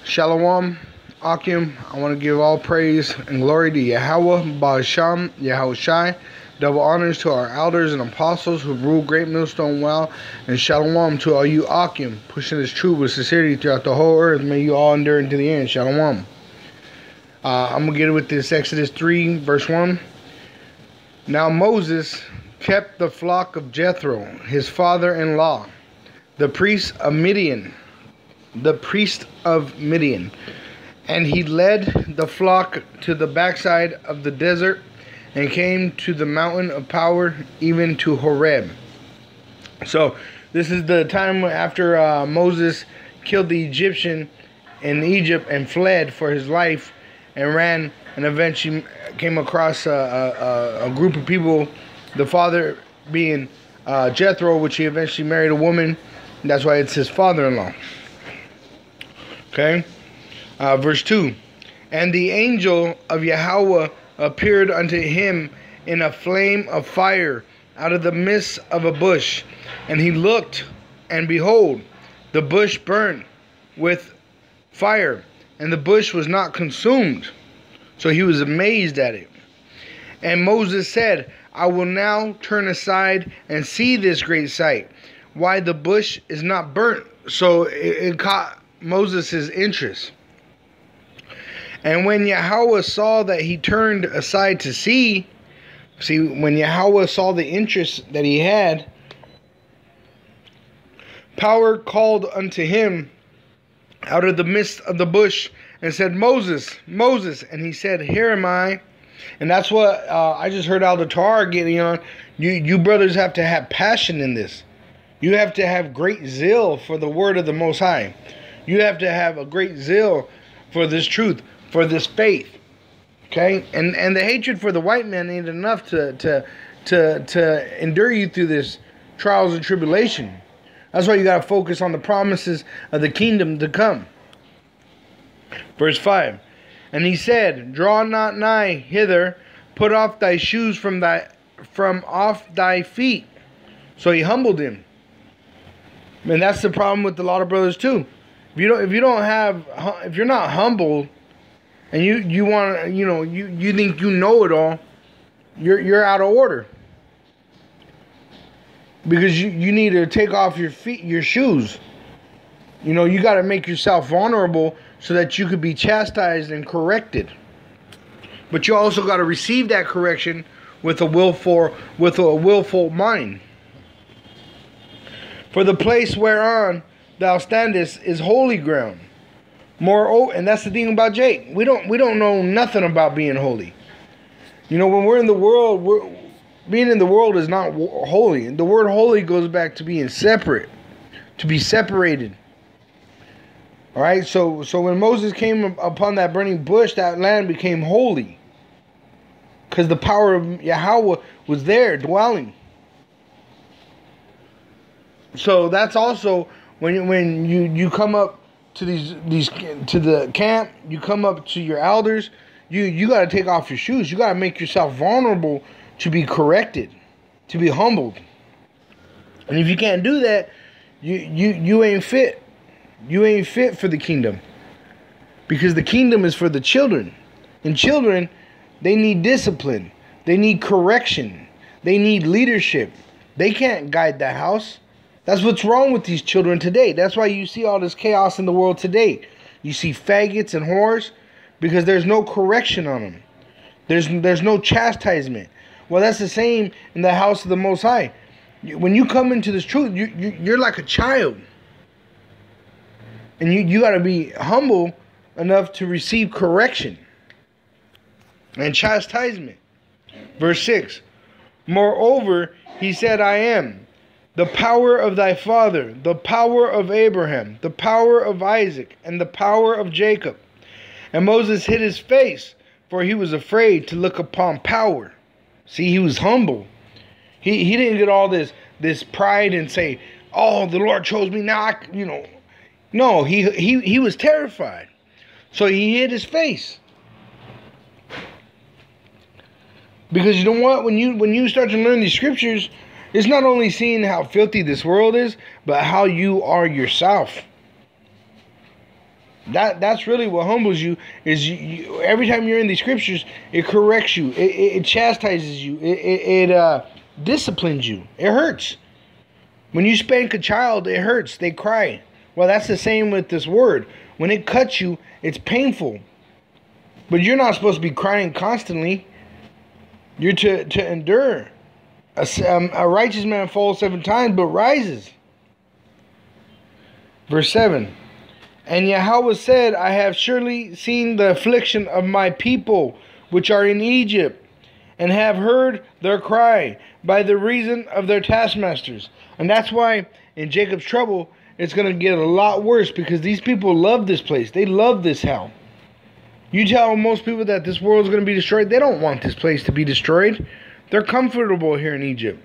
Shalom, Akim. I want to give all praise and glory to Yahweh, Ba'asham, Yahushai. Double honors to our elders and apostles who rule Great Millstone well. And shalom to all you Akim, pushing this truth with sincerity throughout the whole earth. May you all endure into the end. Shalom. I'm going to get it with this Exodus 3, verse 1. Now Moses kept the flock of Jethro, his father-in-law, the priest of Midian. And he led the flock to the backside of the desert and came to the mountain of power, even to Horeb. So this is the time after Moses killed the Egyptian in Egypt and fled for his life and ran, and eventually came across a group of people, the father being Jethro, which he eventually married a woman. That's why it's his father-in-law. Okay, verse 2. And the angel of Yahweh appeared unto him in a flame of fire out of the midst of a bush. And he looked, and behold, the bush burned with fire, and the bush was not consumed. So he was amazed at it. And Moses said, I will now turn aside and see this great sight, why the bush is not burnt. So it caught Moses' interest. And when Yahweh saw that he turned aside to see, when Yahweh saw the interest that he had, power called unto him out of the midst of the bush and said, Moses, Moses. And he said, Here am I. And that's what I just heard Elder Tar getting on. You brothers have to have passion in this. You have to have great zeal for the word of the Most High. You have to have a great zeal for this truth, for this faith. Okay? And the hatred for the white man ain't enough to endure you through this trials and tribulation. That's why you got to focus on the promises of the kingdom to come. Verse 5. And he said, Draw not nigh hither, put off thy shoes from off thy feet. So he humbled him. And that's the problem with a lot of brothers too. If you're not humble, and you want, you think you know it all, you're out of order. Because you need to take off your shoes. You got to make yourself vulnerable so that you could be chastised and corrected. But you also got to receive that correction with a willful mind. For the place whereon thou standest is holy ground. Moreover, and that's the thing about Jake. We don't know nothing about being holy. When we're in the world, being in the world is not holy. The word holy goes back to being separate, to be separated. All right. So when Moses came upon that burning bush, that land became holy, because the power of Yahweh was there dwelling. So that's also when you come up to to the camp, you come up to your elders, you got to take off your shoes. You got to make yourself vulnerable to be corrected, to be humbled. And if you can't do that, you ain't fit. You ain't fit for the kingdom, because the kingdom is for the children. And children, they need discipline. They need correction. They need leadership. They can't guide the house. That's what's wrong with these children today. That's why you see all this chaos in the world today. You see faggots and whores, because there's no correction on them. There's no chastisement. Well, that's the same in the house of the Most High. When you come into this truth, you're like a child. And you got to be humble enough to receive correction and chastisement. Verse 6. Moreover, he said, I am the power of thy father, the power of Abraham, the power of Isaac, and the power of Jacob. And Moses hid his face, for he was afraid to look upon power. See, he was humble. He didn't get all this pride and say, oh, the Lord chose me now. No, he was terrified. So he hid his face. Because you know what? When you start to learn these scriptures, it's not only seeing how filthy this world is, but how you are yourself. That's really what humbles you. Is every time you're in these scriptures, it corrects you. It chastises you. It disciplines you. It hurts. When you spank a child, it hurts. They cry. Well, that's the same with this word. When it cuts you, it's painful. But you're not supposed to be crying constantly. You're to endure. A righteous man falls 7 times, but rises. Verse 7. And Yahweh said, I have surely seen the affliction of my people, which are in Egypt, and have heard their cry by the reason of their taskmasters. And that's why in Jacob's trouble, it's going to get a lot worse, because these people love this place. They love this hell. You tell most people that this world is going to be destroyed, they don't want this place to be destroyed. They're comfortable here in Egypt.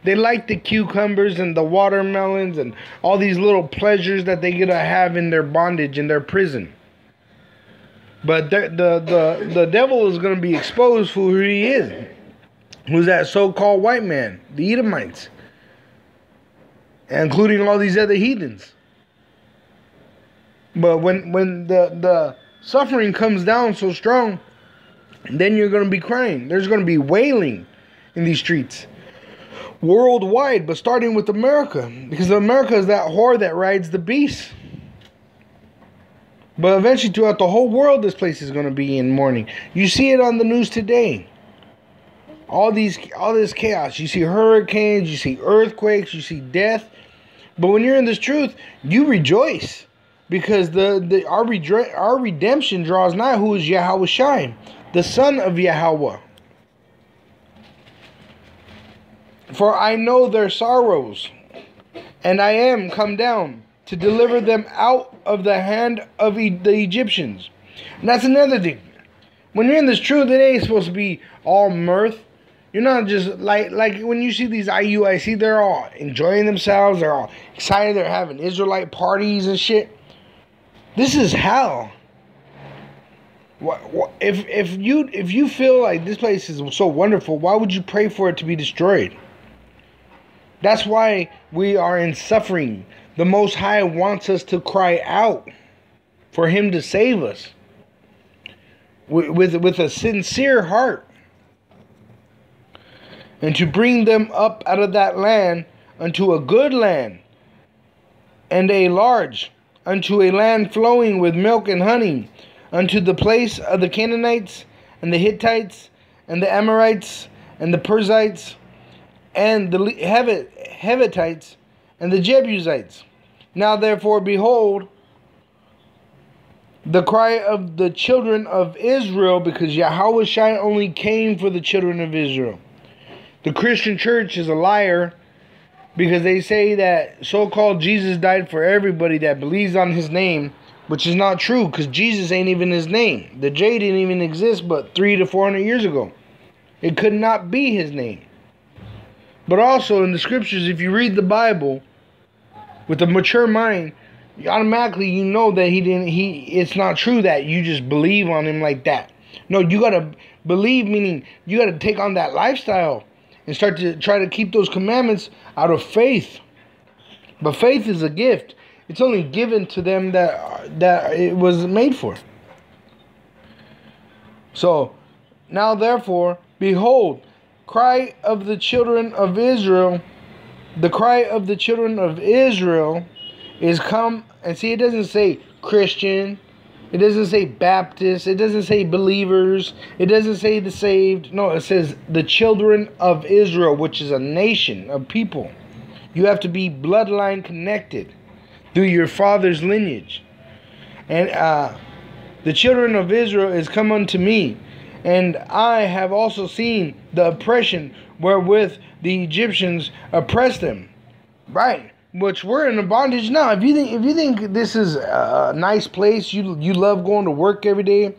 They like the cucumbers and the watermelons and all these little pleasures that they get to have in their bondage, in their prison. But the devil is going to be exposed for who he is. Who's that so-called white man? The Edomites. Including all these other heathens. But when the suffering comes down so strong, then you're going to be crying. There's going to be wailing in these streets. Worldwide, but starting with America. Because America is that whore that rides the beast. But eventually throughout the whole world, this place is going to be in mourning. You see it on the news today. All this chaos. You see hurricanes, you see earthquakes, you see death. But when you're in this truth, you rejoice. Because our redemption draws nigh, who is Yahweh Shai, the son of Yahweh. For I know their sorrows, and I am come down to deliver them out of the hand of the Egyptians. And that's another thing. When you're in this truth, it ain't supposed to be all mirth. You're not just like when you see these IUIC, they're all enjoying themselves. They're all excited. They're having Israelite parties and shit. This is hell. If you feel like this place is so wonderful, why would you pray for it to be destroyed? That's why we are in suffering. The Most High wants us to cry out for Him to save us with a sincere heart, and to bring them up out of that land unto a good land, and a large, unto a land flowing with milk and honey, unto the place of the Canaanites, and the Hittites, and the Amorites, and the Perizzites, and the Hevitites, and the Jebusites. Now therefore, behold, the cry of the children of Israel, because Yahweh Shai only came for the children of Israel. The Christian church is a liar, because they say that so-called Jesus died for everybody that believes on His name, which is not true, because Jesus ain't even His name. The J didn't even exist but 300 to 400 years ago. It could not be His name. But also in the scriptures, if you read the Bible with a mature mind, automatically you know that it's not true that you just believe on Him like that. No, you gotta believe, meaning you gotta take on that lifestyle and start to try to keep those commandments out of faith. But faith is a gift. It's only given to them that it was made for. So, now therefore, behold, cry of the children of Israel. The cry of the children of Israel is come. And see, it doesn't say Christian. It doesn't say Baptist. It doesn't say believers. It doesn't say the saved. No, it says the children of Israel, which is a nation of people. You have to be bloodline connected through your father's lineage. And the children of Israel is come unto me. And I have also seen the oppression wherewith the Egyptians oppressed them. Right. Which we're in a bondage now. If you think this is a nice place, you love going to work every day,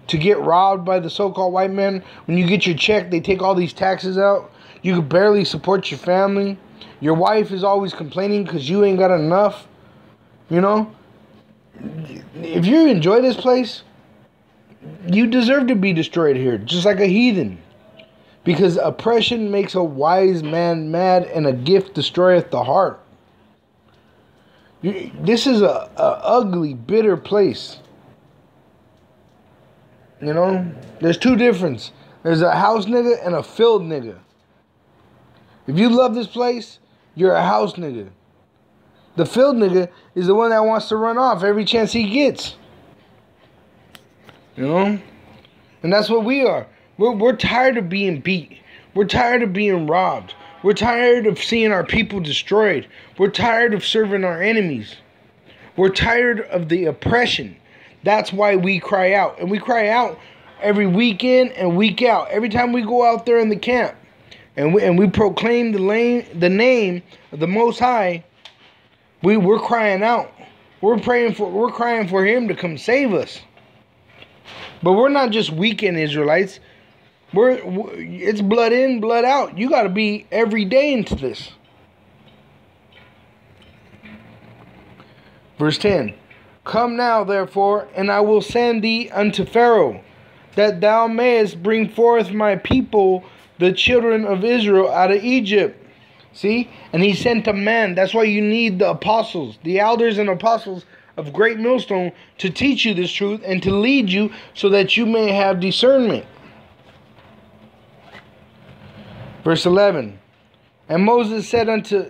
to get robbed by the so-called white men. When you get your check, they take all these taxes out. You can barely support your family. Your wife is always complaining because you ain't got enough. You know? If you enjoy this place, you deserve to be destroyed here, just like a heathen. Because oppression makes a wise man mad, and a gift destroyeth the heart. This is a ugly, bitter place. You know, there's two differences. There's a house nigga and a field nigga. If you love this place, you're a house nigga. The field nigga is the one that wants to run off every chance he gets. You know? And that's what we are. We're tired of being beat. We're tired of being robbed. We're tired of seeing our people destroyed. We're tired of serving our enemies. We're tired of the oppression. That's why we cry out. And we cry out every week in and week out. Every time we go out there in the camp and we proclaim the name of the Most High, we're crying out. We're crying for Him to come save us. But we're not just weekend Israelites. It's blood in, blood out. You got to be every day into this. Verse 10. Come now, therefore, and I will send thee unto Pharaoh, that thou mayest bring forth my people, the children of Israel, out of Egypt. See? And he sent a man. That's why you need the apostles, the elders and apostles of Great Millstone, to teach you this truth and to lead you so that you may have discernment. Verse 11. And Moses said unto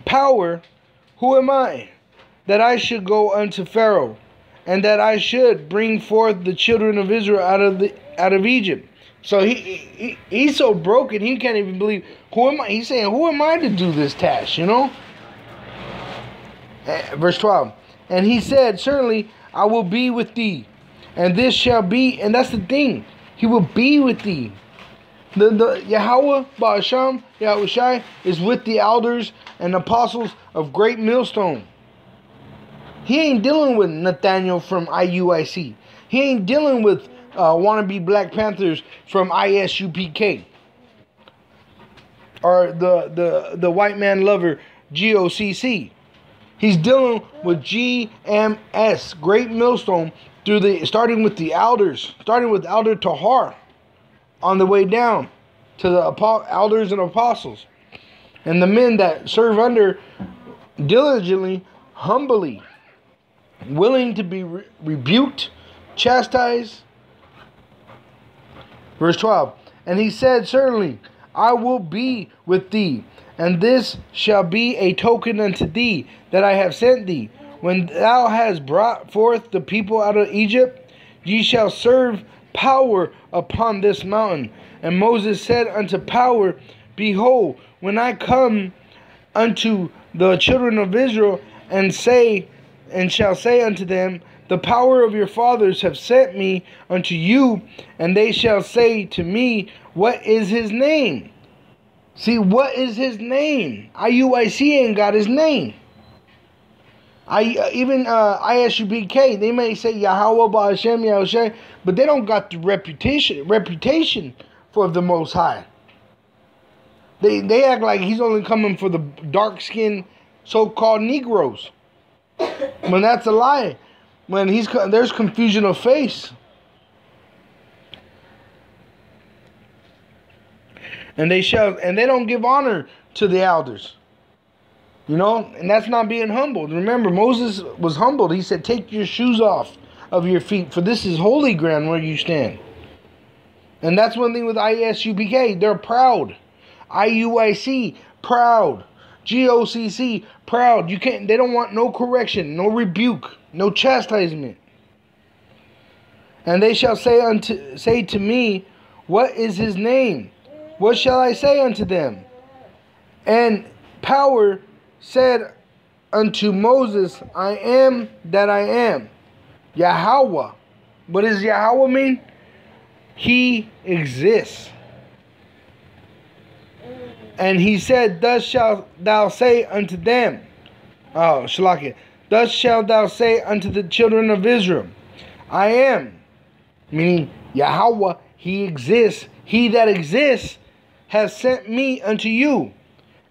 Power, who am I, that I should go unto Pharaoh, and that I should bring forth the children of Israel out of Egypt? So he's so broken he can't even believe. Who am I? He's saying, who am I to do this task? You know. Verse 12. And he said, certainly I will be with thee, and this shall be. And that's the thing. He will be with thee. The Yahweh Ba'asham, Yahushai, is with the elders and apostles of Great Millstone. He ain't dealing with Nathaniel from IUIC. He ain't dealing with wannabe Black Panthers from ISUPK. Or the white man lover GOCC. He's dealing with GMS, Great Millstone, starting with the elders, starting with Elder Tahar, on the way down to the elders and apostles, and the men that serve under diligently, humbly, willing to be rebuked, chastised. Verse 12. And he said, certainly I will be with thee, and this shall be a token unto thee that I have sent thee. When thou hast brought forth the people out of Egypt, ye shall serve power upon this mountain. And Moses said unto Power, Behold, when I come unto the children of Israel, and shall say unto them, The power of your fathers have sent me unto you, and they shall say to me, What is his name? See, what is his name? IUIC ain't got his name. Even ISUPK, they may say Yahweh Ba'ashem Yahushai, but they don't got the reputation for the Most High. They act like he's only coming for the dark-skinned so-called Negroes. When that's a lie. When there's confusion of face. And they don't give honor to the elders. You know, and that's not being humbled. Remember, Moses was humbled. He said, take your shoes off of your feet, for this is holy ground where you stand. And that's one thing with ISUPK. They're proud. IUIC, proud. GOCC, proud. They don't want no correction, no rebuke, no chastisement. And they shall say to me, What is his name? What shall I say unto them? And Power said unto Moses, I am that I am. Yahweh. What does Yahweh mean? He exists. And he said, Thus shalt thou say unto them. Oh, Shalakia. Thus shalt thou say unto the children of Israel, I am. Meaning Yahweh, he exists. He that exists has sent me unto you.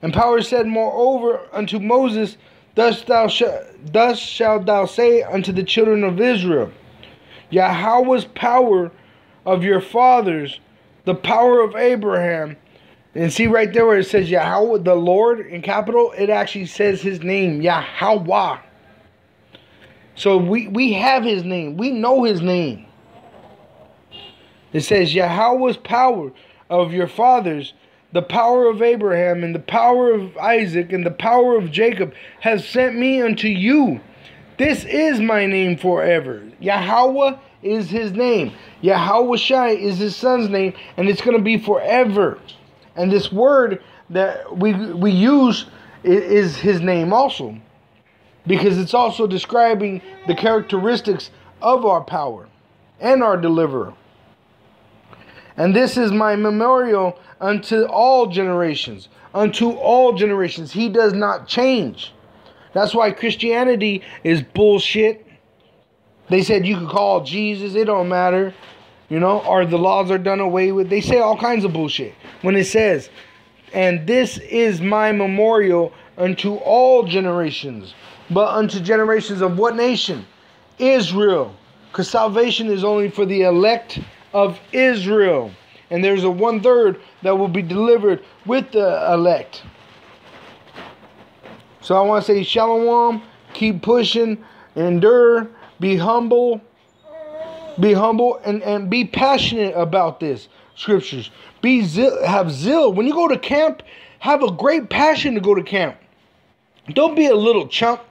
And Power said moreover unto Moses, Thus shalt thou say unto the children of Israel, Yahweh's power of your fathers, the power of Abraham. And see right there where it says Yahweh, the Lord, in capital, it actually says his name, Yahweh. So we have his name. We know his name. It says, Yahweh's power of your fathers, the power of Abraham and the power of Isaac and the power of Jacob has sent me unto you. This is my name forever. Yahweh is his name. Yahweh Shai is his son's name, and it's going to be forever. And this word that we use is his name also, because it's also describing the characteristics of our power and our deliverer. And this is my memorial unto all generations. Unto all generations. He does not change. That's why Christianity is bullshit. They said you could call Jesus, it don't matter. You know, or the laws are done away with. They say all kinds of bullshit. When it says, and this is my memorial unto all generations. But unto generations of what nation? Israel. Because salvation is only for the elect of Israel. And there's a 1/3 that will be delivered with the elect. So I want to say shalom, keep pushing, endure, be humble, and be passionate about this scriptures. Have zeal. When you go to camp, have a great passion to go to camp. Don't be a little chump,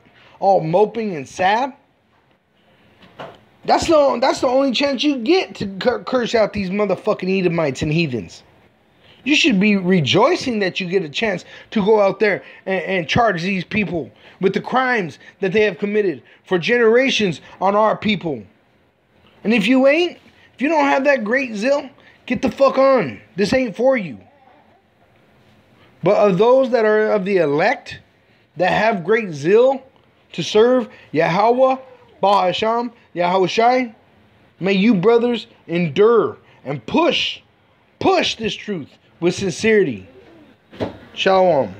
all moping and sad. That's the only chance you get to curse out these motherfucking Edomites and heathens. You should be rejoicing that you get a chance to go out there and charge these people with the crimes that they have committed for generations on our people. And if you don't have that great zeal, get the fuck on. This ain't for you. But of those that are of the elect, that have great zeal to serve Yahweh, Baal Hashem, Yahweh Shai, may you brothers endure and push this truth with sincerity. Shalom.